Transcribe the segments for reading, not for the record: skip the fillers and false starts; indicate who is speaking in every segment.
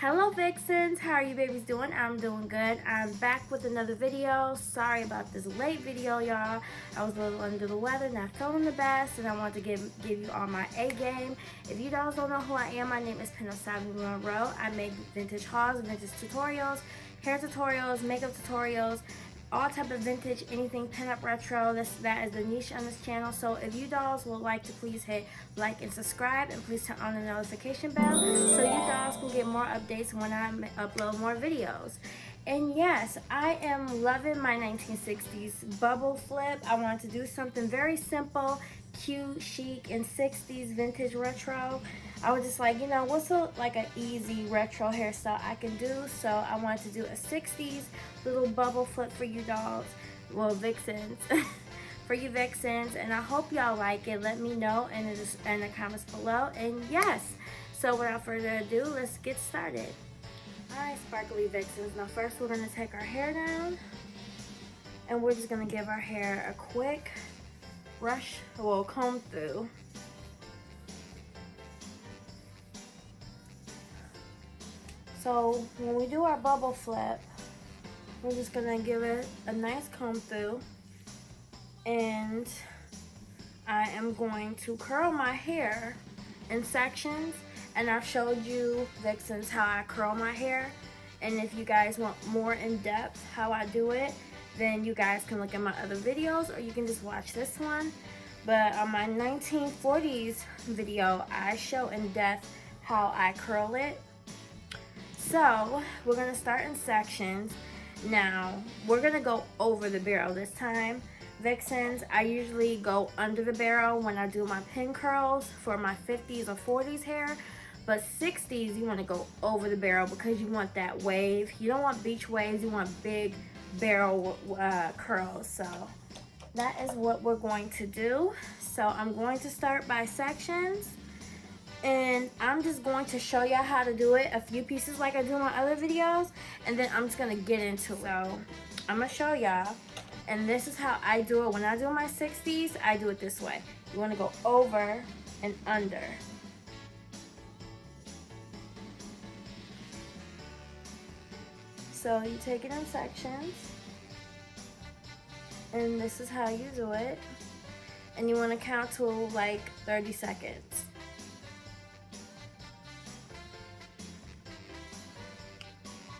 Speaker 1: Hello Vixens, how are you babies doing? I'm doing good. I'm back with another video. Sorry about this late video, y'all. I was a little under the weather, not feeling the best, and I wanted to give you all my A game. If you guys don't know who I am, my name is Pinup Savi Monroe. I make vintage hauls, vintage tutorials, hair tutorials, makeup tutorials, all type of vintage, anything pinup retro. That is the niche on this channel. So if you dolls would like to please hit like and subscribe, and please turn on the notification bell so you dolls can get more updates when I upload more videos. And yes, I am loving my 1960s bubble flip. I wanted to do something very simple, cute, chic, and 60s vintage retro. I was just like, you know, what's like an easy retro hairstyle I can do? So I wanted to do a 60s little bubble flip for you dolls, well, vixens, for you vixens, and I hope y'all like it. Let me know in the comments below. And yes, so without further ado, let's get started. Alright, sparkly vixens, now first we're going to take our hair down, and we're just going to give our hair a quick brush, well, comb through. So when we do our bubble flip, we're just gonna give it a nice comb through, and I am going to curl my hair in sections, and I've showed you vixens how I curl my hair, and if you guys want more in depth how I do it, then you guys can look at my other videos, or you can just watch this one. But on my 1940s video, I show in depth how I curl it. So we're gonna start in sections. Now we're gonna go over the barrel this time, vixens. I usually go under the barrel when I do my pin curls for my 50s or 40s hair, but 60s you want to go over the barrel because you want that wave. You don't want beach waves, you want big barrel curls. So that is what we're going to do. So I'm going to start by sections, and I'm just going to show y'all how to do it, a few pieces like I do in my other videos, and then I'm just gonna get into it. So I'm gonna show y'all, and this is how I do it. When I do my 60s, I do it this way. You wanna go over and under. So you take it in sections, and this is how you do it. And you wanna count to like 30 seconds.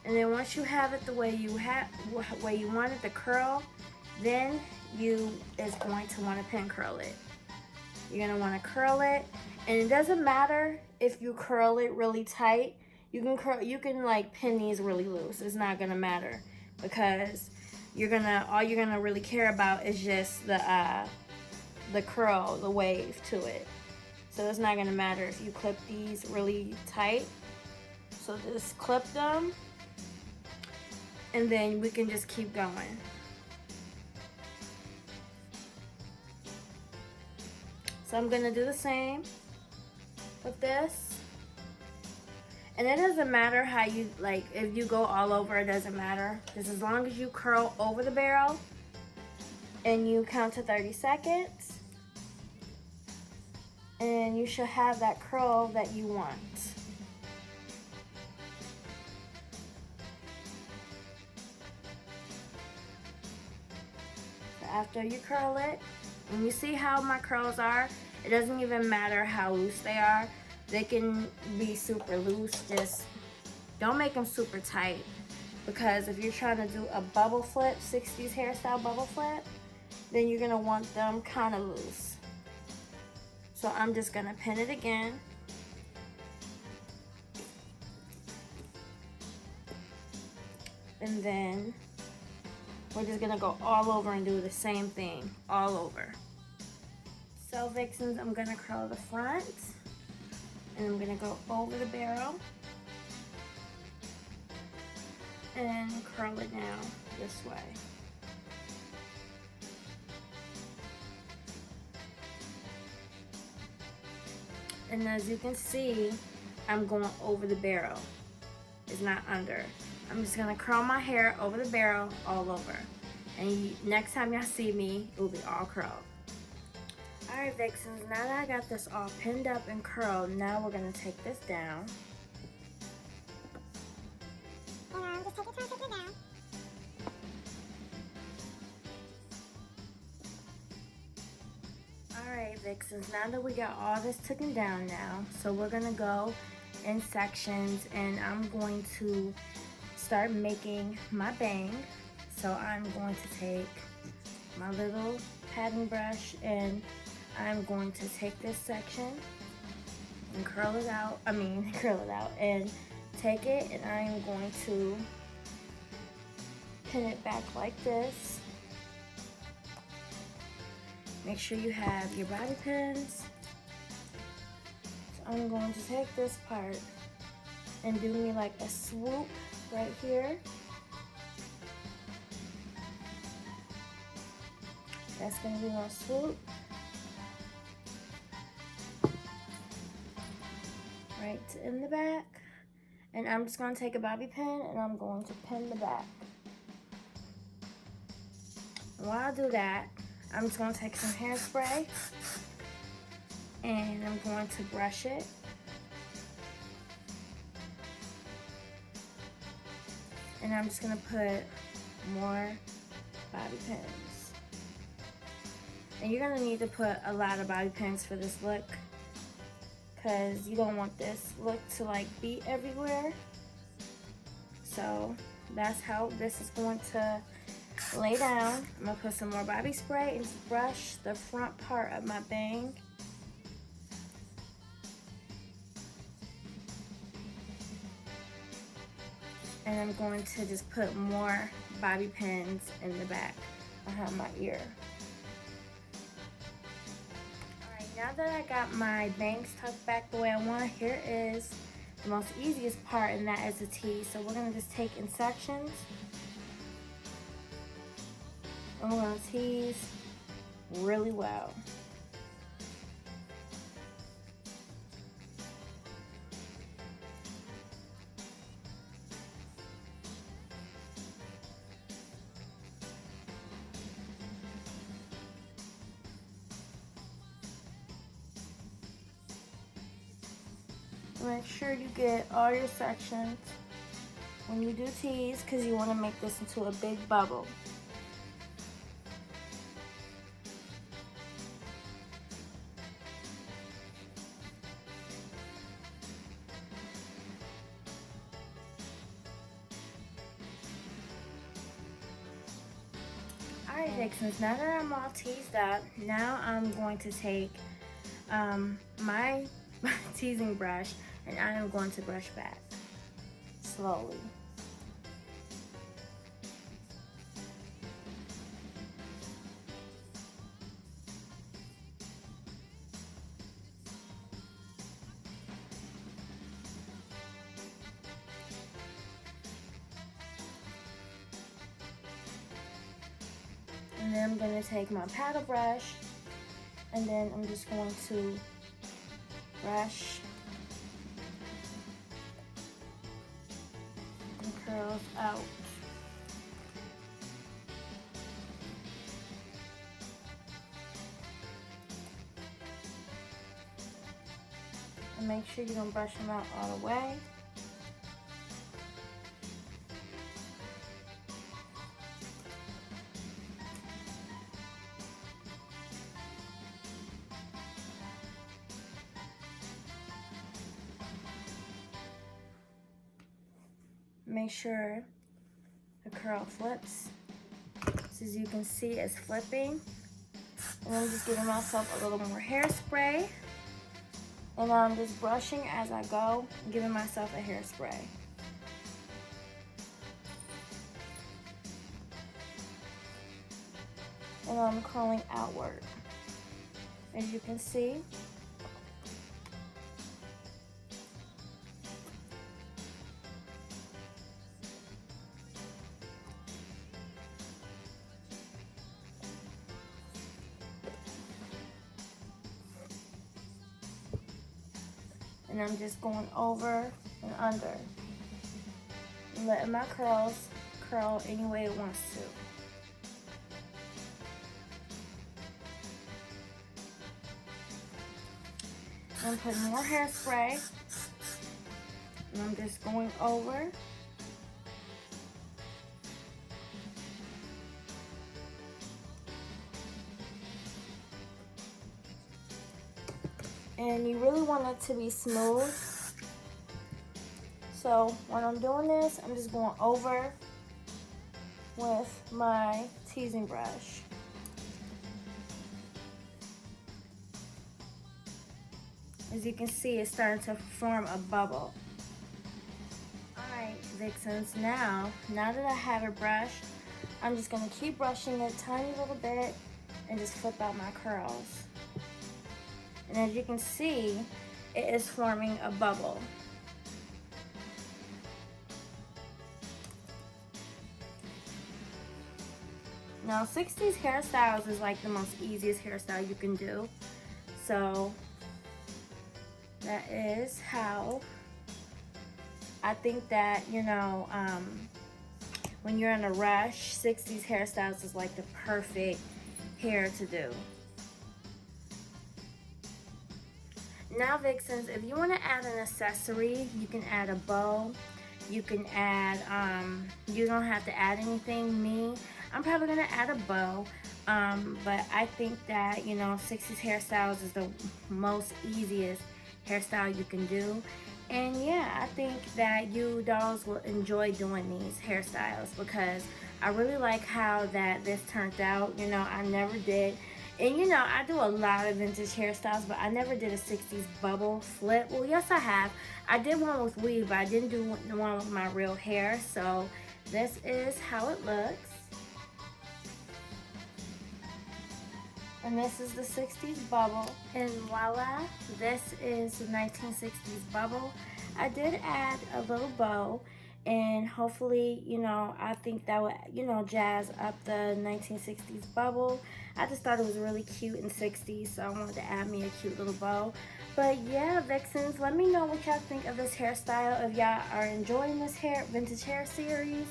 Speaker 1: And then once you have it the way you want it to curl, then you is going to want to pin curl it. You're gonna want to curl it, and it doesn't matter if you curl it really tight. You can like pin these really loose. It's not gonna matter because all you're gonna really care about is just the curl, the wave to it. So it's not gonna matter if you clip these really tight. So just clip them, and then we can just keep going. So I'm gonna do the same with this. And it doesn't matter how you, like, if you go all over, it doesn't matter. Just as long as you curl over the barrel and you count to 30 seconds, and you should have that curl that you want. After you curl it, and you see how my curls are, it doesn't even matter how loose they are. They can be super loose, just don't make them super tight, because if you're trying to do a bubble flip, 60s hairstyle bubble flip, then you're gonna want them kind of loose. So I'm just gonna pin it again. And then we're just gonna go all over and do the same thing all over. So vixens, I'm gonna curl the front, and I'm gonna go over the barrel and curl it down this way. And as you can see, I'm going over the barrel. It's not under. I'm just gonna curl my hair over the barrel all over. And next time y'all see me, it will be all curled. Alright vixens, now that I got this all pinned up and curled, now we're gonna take this down. Alright, Vixens, now that we got all this taken down now, so we're going to go in sections and I'm going to start making my bang. So I'm going to take my little padding brush and I'm going to take this section and curl it out and take it and I'm going to pin it back like this. Make sure you have your bobby pins. So I'm going to take this part and do me like a swoop right here. That's going to be my swoop. Right in the back. And I'm just going to take a bobby pin and I'm going to pin the back. And while I do that, I'm just going to take some hairspray and I'm going to brush it. And I'm just going to put more bobby pins. And you're going to need to put a lot of bobby pins for this look because you don't want this look to like be everywhere. So that's how this is going to lay down. I'm going to put some more bobby spray and just brush the front part of my bang. And I'm going to just put more bobby pins in the back behind my ear. Alright, now that I got my bangs tucked back the way I want, here is the most easiest part, and that is the tease. So we're going to just take in sections. And we're going to tease really well. Make sure you get all your sections when you do tease because you want to make this into a big bubble. Alright, Vixens, now that I'm all teased up, now I'm going to take my teasing brush and I am going to brush back slowly. And then I'm going to take my paddle brush and then I'm just going to brush and curls out. And make sure you don't brush them out all the way. Make sure the curl flips. So as you can see, it's flipping. And I'm just giving myself a little more hairspray. And I'm just brushing as I go, giving myself a hairspray. And I'm curling outward. As you can see. And I'm just going over and under. And letting my curls curl any way it wants to. I'm putting more hairspray. And I'm just going over And you really want it to be smooth. So when I'm doing this, I'm just going over with my teasing brush. As you can see, it's starting to form a bubble. Alright, Vixens, now that I have it brushed, I'm just going to keep brushing it a tiny little bit and just flip out my curls. And as you can see, it is forming a bubble. Now, 60s hairstyles is like the most easiest hairstyle you can do. So that is how I think that, you know, when you're in a rush, 60s hairstyles is like the perfect hair to do. Now, Vixens, if you want to add an accessory, you can add a bow. You can add, you don't have to add anything. I'm probably going to add a bow. But I think that, you know, 60s hairstyles is the most easiest hairstyle you can do. And yeah, I think that you dolls will enjoy doing these hairstyles because I really like how this turned out. You know, I never did. And you know, I do a lot of vintage hairstyles, but I never did a 60s bubble flip. Well, yes, I have. I did one with weave, but I didn't do one with my real hair. So this is how it looks. And this is the 60s bubble. And voila, this is the 1960s bubble. I did add a little bow. And hopefully, you know, I think that would, you know, jazz up the 1960s bubble. I just thought it was really cute in 60s, so I wanted to add me a cute little bow. But yeah, Vixens, let me know what y'all think of this hairstyle, if y'all are enjoying this vintage hair series.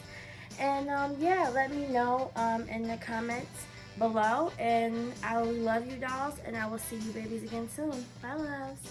Speaker 1: And yeah, let me know in the comments below. And I love you dolls, and I will see you babies again soon. Bye, loves.